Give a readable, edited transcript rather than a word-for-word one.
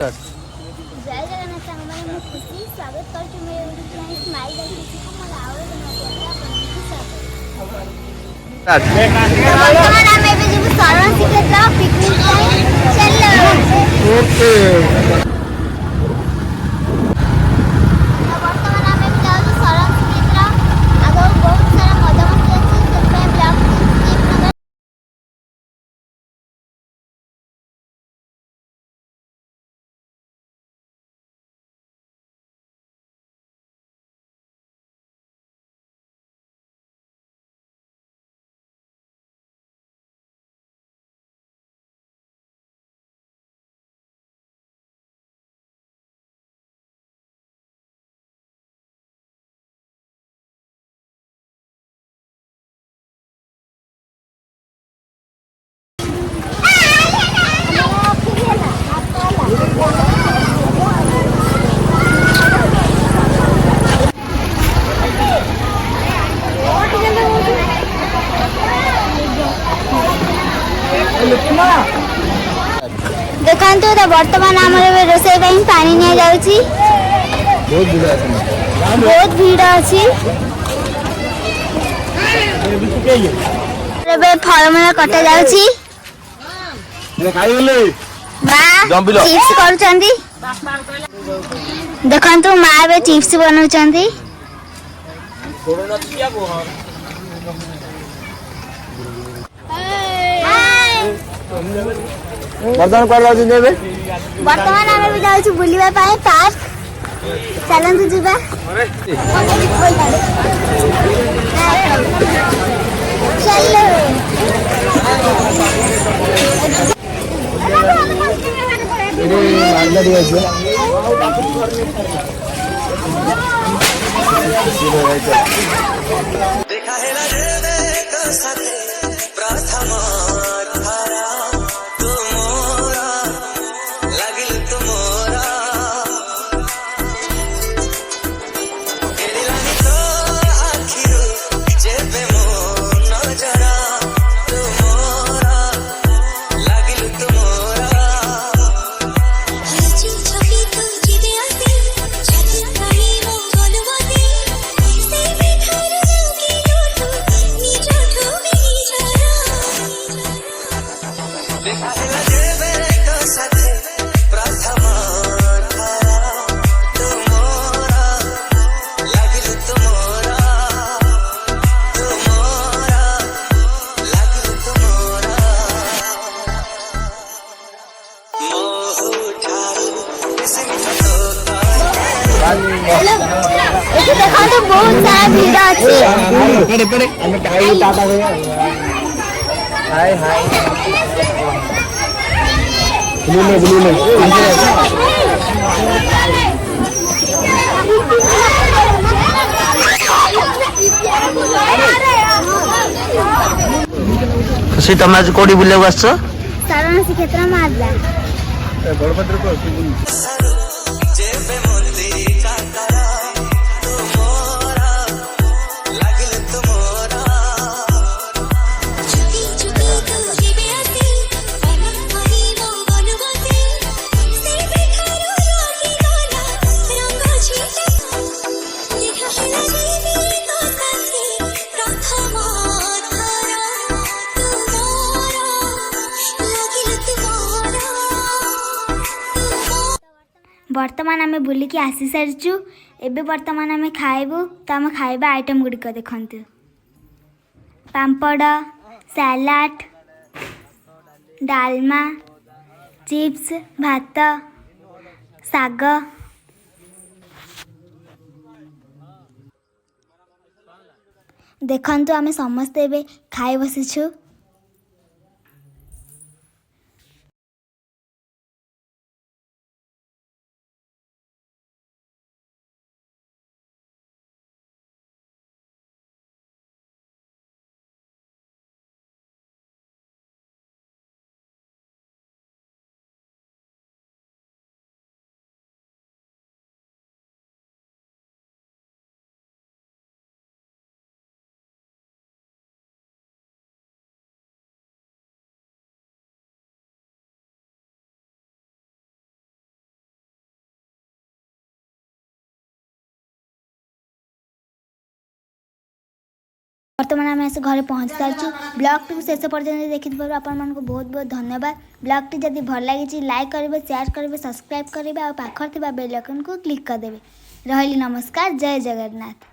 जय जगन्नाथ साଙ୍ଗମାନେ ମୁଁ ଖୁସି ସ୍ୱାଗତ କରୁଛି ମୋ ୟୁଟ୍ୟୁବ୍ ଚ୍ୟାନେଲ୍ ସ୍ମାଇଲ୍ ଡାଇଟିସିକୁ ମୋର ଆଉ ଏକ ନୂଆ ବର୍ତ୍ତମାନ ଆମେ ଏବେ ଯିବୁ ଶରଣ ଶ୍ରୀକ୍ଷେତ୍ର ପିକନିକ୍ ପାଇଁ ଚାଲ ବର୍ତ୍ତମାନ ଆମେ ଏବେ ଯାଉଛୁ ଶରଣ ଶ୍ରୀକ୍ଷେତ୍ର ଆଗକୁ ବହୁତ ସାରା ମଜାମସ୍ତି ଅଛି ସେଥିପାଇଁ ବ୍ଲଗ୍ ସ୍କିପ୍ ନ କରି ଦେଖନ୍ତୁ ତ ବର୍ତ୍ତମାନ ଆମର ଏବେ ରୋଷେଇ ପାଇଁ ପାଣି ନିଆଯାଉଛି। ବହୁତ ଭିଡ଼ ଅଛି। ଏବେ ଫଳମୂଳ କଟା ଯାଉଛି। ମା ଚିପ୍ସ କରୁଛନ୍ତି। ଦେଖନ୍ତୁ ମା ଏବେ ଚିପ୍ସ ବନଉଛନ୍ତି। ବର୍ତ୍ତମାନ ଆମେ ବି ଯାଉଛୁ ବୁଲିବା ପାଇଁ ପାର୍କ। ଚାଲନ୍ତୁ ଯିବା। ଦେଖନ୍ତୁ ବହୁତ ସାରା ଭିଡ଼ ଅଛି। खुशी तुम आज कौटी बुलाक आस शरण श्रीक्षेत्र मारला ବର୍ତ୍ତମାନ ଆମେ ବୁଲିକି ଆସି ସାରିଛୁ। ଏବେ ବର୍ତ୍ତମାନ ଆମେ ଖାଇବୁ। ତ ଆମ ଖାଇବା ଆଇଟମ୍ ଗୁଡ଼ିକ ଦେଖନ୍ତୁ। ପାମ୍ପଡ଼, ସାଲାଡ଼, ଡାଲମା, ଚିପ୍ସ, ଭାତ, ଶାଗ। ଦେଖନ୍ତୁ ଆମେ ସମସ୍ତେ ଏବେ ଖାଇ ବସିଛୁ। बर्तमान आम आस घर पहुँची सारी ब्लॉग टी शेष पर्यटन देखी आपण को बहुत बहुत धन्यवाद। ब्लॉग टी जब भल लगी लाइक करेंगे, शेयर करेंगे, सब्सक्राइब करेंगे और पाखर बेल आइकन को क्लिक करदेवे। रही नमस्कार, जय जगन्नाथ।